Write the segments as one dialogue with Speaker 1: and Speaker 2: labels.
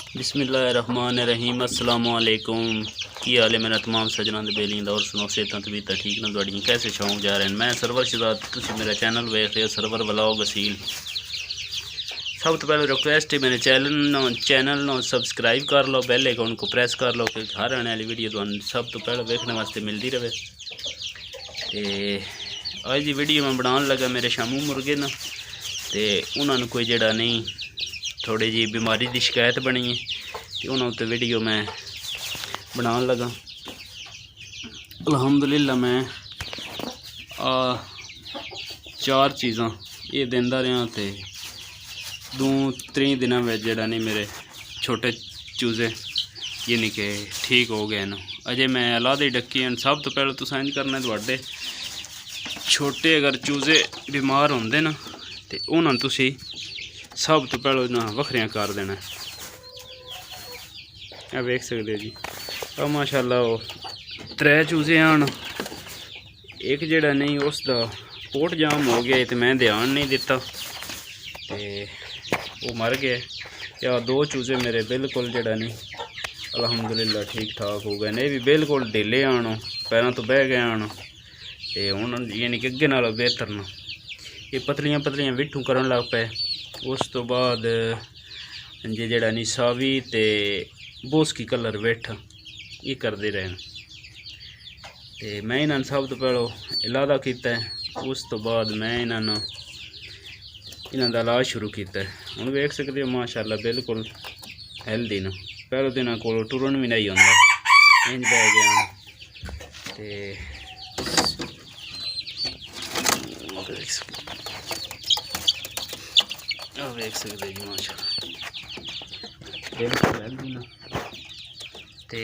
Speaker 1: बिस्मिल्लाहिर्रहमानिर्रहीम अस्सलामुअलैकुम। की हाल है मेरा तमाम सजना दे बेलियां दा और सुनो सेहतां तबीयतां ठीक न तुहाडियां कैसे शौक जा रहे हैं। मैं सरवर शहजाद, तुसीं मेरा चैनल वेख रहे हो सरवर व्लॉग असील। सब तो पहले रिक्वेस्ट है मेरे चैनल नो सब्सक्राइब कर लो, बेल आइकन को प्रेस कर लो कि हर आने वाली वीडियो तुहानूं सब तो पहले देखने वास्ते मिलती रहे। ते अज की वीडियो मैं बनाने लगा मेरे शामू मुर्गे न ते उन्होंने कोई जड़ा नहीं थोड़ी जी बीमारी की शिकायत बनी है तो उन्होंने उत्ते वीडियो मैं बनाने लगा। अल्हम्दुलिल्लाह मैं चार चीज़ां ये देंदा रहा तो 2-3 दिनों में जड़ा नहीं मेरे छोटे चूजे यानी कि ठीक हो गए न। अजे मैं अलाद ही डकी हैं। सब तो पहले तुसां इंज करना तुहाडे छोटे अगर चूजे बीमार होंदे न ते उन्हां नूं तुसीं सब तो पहले ना वखरियां कर देना। आ वेख सकते हो जी, अब माशाल्लाह वो 3 चूजे आन, एक जड़ा नहीं उसका पोट जाम हो गया तो मैं ध्यान नहीं दिता ते वो मर गया। या 2 चूजे मेरे बिल्कुल जड़ा नहीं अल्हम्दुलिल्लाह ठीक ठाक हो गए। नहीं भी बिल्कुल ढीले आन, पैरों तो बह गए आन ते हुण यानी कि अगे नालों बेहतर न। ये पतलियां पतलियां विठू करन लग पे। उस तो बाद जी जड़ा नहीं सावी ते बोसकी कलर वेठ ये करते रहे ते मैं इन्होंने सब तो पहले इलादा किया। उस तो बाद मैं इन्होंने इन्हों का इलाज शुरू किया। हुण वेख सकते हो माशाल्लाह बिल्कुल हेल्दी न। पहले तो इन्हों को टुरन भी नहीं आता, इंज बह गया ते वेख सकते जी माशाल्लाह बिल्कुल हेल्दी न। ते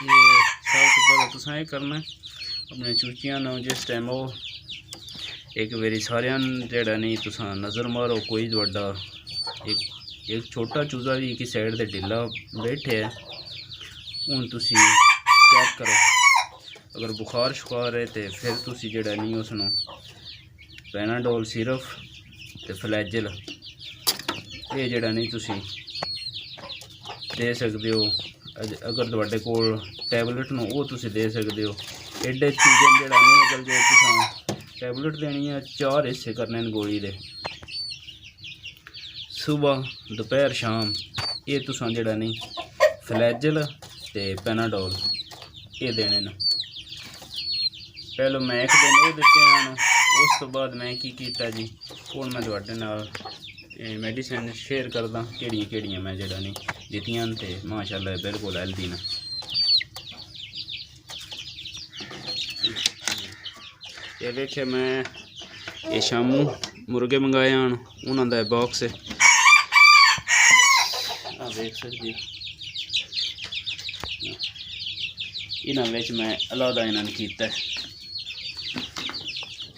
Speaker 1: ये सब तो पहले तुसां करना अपने चूचियां न जिस टाइम वो एक बारी सारियां जेड़ा नहीं तुसां नज़र मारो कोई बड़ा एक छोटा चूजा भी एक साइड से ढिला बैठे है। हूँ तुसी चेक करो अगर बुखार शुखार है तो फिर तुसी जेड़ा नहीं उसनों पैनाडोल सिरप ते फ्लैजल ये जड़ा नहीं तुसी दे सकते हो। अगर तुहाडे कोल टैबलेट न वो तुसी दे सकते हो। एडे चीज़ें जड़ा नहीं अगर जो तुसां टैबलेट देनी है 4 हिस्से करने गोली दे सुबह दोपहर शाम। ये तुसां जड़ा नहीं फ्लैजल ते पैनाडोल ये देने न। पहले मैं एक दिन वो दिते हैं, उस तो बाद मैं की किया जी हूँ मैं तुहाडे नाल मेडिसिन शेयर करदा केड़ियां मैं जड़ा नहीं दित्तियां ते माशाल्लाह बिल्कुल हेल्दी न। ये वेखे मैं ये शामू मुर्गे मंगाए हैं उन्हों का बॉक्स है आ वेख सकते इन्हों मैं अलादा इन्होंने किया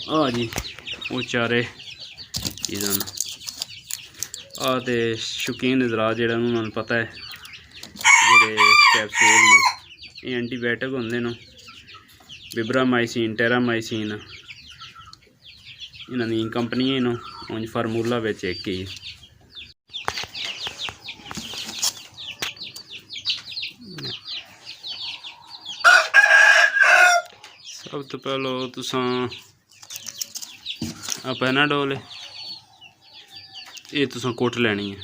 Speaker 1: आ जी वो चारे चीज़ां आ तो शौकीन नजरा जो उन्होंने पता है जोड़े कैप्सूल न ये एंटीबायोटिक होंगे न विब्रामाइसिन टेरामाइसिन इन्हों दी कंपनियां न उंज फार्मूला एक ही। सब तो पहलो तुसां पैनाडोल ये तुसां कुट लैनी है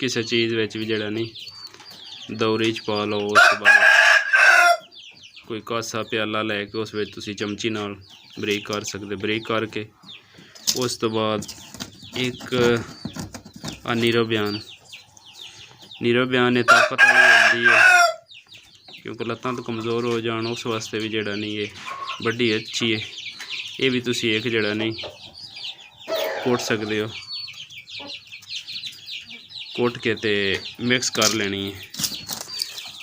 Speaker 1: किसी चीज़ भी जड़ा नहीं दौरी च पा लो। उस बाद कोई कासा प्याला लैके उस तुसी चमची नाल बरीक कर सकते बरीक करके। उस तो बाद एक नीरो बयान ये ताकत वाली होती है क्योंकि लत्तां तो कमज़ोर हो जान उस वास्ते भी जड़ा नहीं ये बड़ी अच्छी है। ये भी तुसी एक जड़ा नहीं कुट सकते हो, कुट के ते मिक्स कर लेनी है।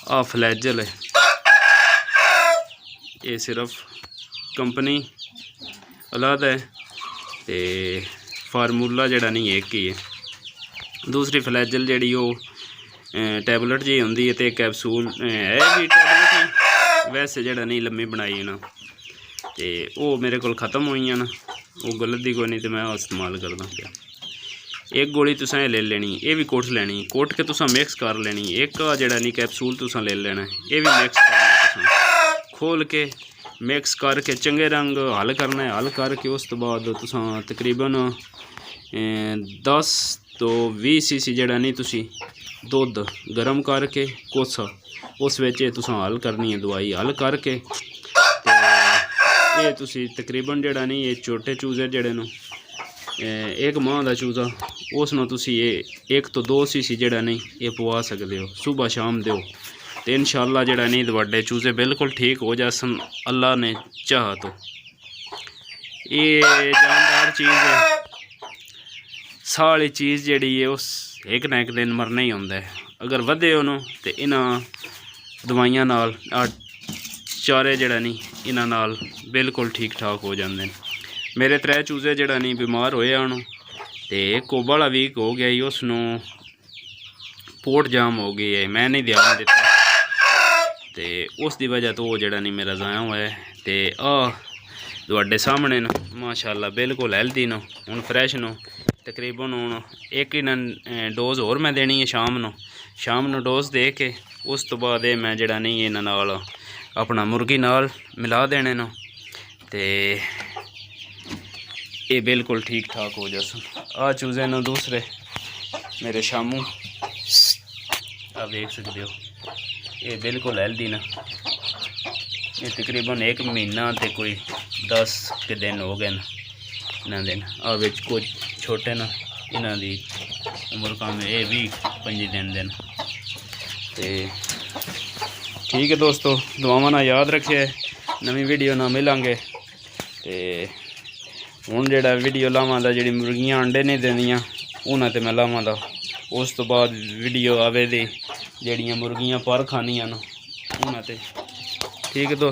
Speaker 1: आ फ्लैजल है ये सिर्फ कंपनी अलग है ते फार्मूला जड़ा नहीं एक ही है। दूसरी फ्लैजल जड़ी वो टैबलेट जी होंदी है तो कैप्सूल है भी टैबलेट वैसे जड़ा नहीं लम्मी बनाई ना तो वो मेरे को ख़त्म हुई ना वो गलत दी कोई नहीं तो मैं इस्तेमाल करदा पिया। एक गोली तुसां ले लेनी, ये भी कुट लेनी, कुट के तुसां मिक्स कर लेनी। एक जिहड़ा नहीं कैप्सूल तुसां ले लेना, ये भी मिक्स करना तुसां खोल के मिक्स करके चंगे रंग हल करना है। हल करके उस तो बाद तुसां तकरीबन 10 तो 20 सीसी जिहड़ा नहीं तुसी दुध गर्म करके कोसा उस विच तुसां हल करनी है दवाई। हल करके ये तुसी तकरीबन जिहड़ा नहीं ये छोटे चूजे जिहड़े नूं एक माह का चूजा उस नूं तुसी ये 1 तो 2 सीसी जिहड़ा नहीं ये पवा सकते हो, सुबह शाम दो तो इंशाअल्लाह जिहड़ा नहीं वड्डे चूजे बिल्कुल ठीक हो जासन अल्लाह ने चाह तो। ये जानदार चीज़ है, सारी चीज़ जिहड़ी है उस एक ना एक दिन मरना ही होंदा है। अगर वधे उन्हों तो इन्हां दवाइयां नाल चारे जिहड़ा नहीं इन्हां नाल बिल्कुल ठीक ठाक हो जाते हैं। मेरे 3 चूजे जिहड़ा नहीं बीमार होए हन ते एक बड़ा वीक हो गया ही, उसनों पोट जाम हो गई है, मैं नहीं ध्यान दिता ते उसकी वजह तो वो जिहड़ा नहीं मेरा ज़ाया हुआ है। ते तुहाडे सामने न माशाअल्लाह बिल्कुल हेल्दी न, हुण फ्रैश न। तकरीबन हुण एक डोज होर मैं देनी है शाम नूं डोज दे के उस तो बाद मैं जिहड़ा नहीं इन्हां नाल अपना मुर्गी नाल मिला देने न ते ये बिल्कुल ठीक ठाक हो जासन। चूजे न दूसरे मेरे शामू आप देख सकते हो, ये बिल्कुल हेल्दी न। ये तकरीबन 1 महीना ते कोई 10 के दिन हो गए न इन्हां दिन। विच कुछ छोटे न, इन्हां दी उम्र कम है, ये भी 5 दिन ते ठीक है दोस्तों, दुआवां ना याद रखिए, नवी वीडियो ना मिलांगे ते हुण जिहड़ा वीडियो लावां दा जिहड़ी मुर्गियां अंडे नहीं देंदियां उन्हां ते मैं लावां दा। उस तो बाद वीडियो आवे दी जिहड़ियां मुर्गियां पर खानियां न उन्हां ते। ठीक है दोस्त।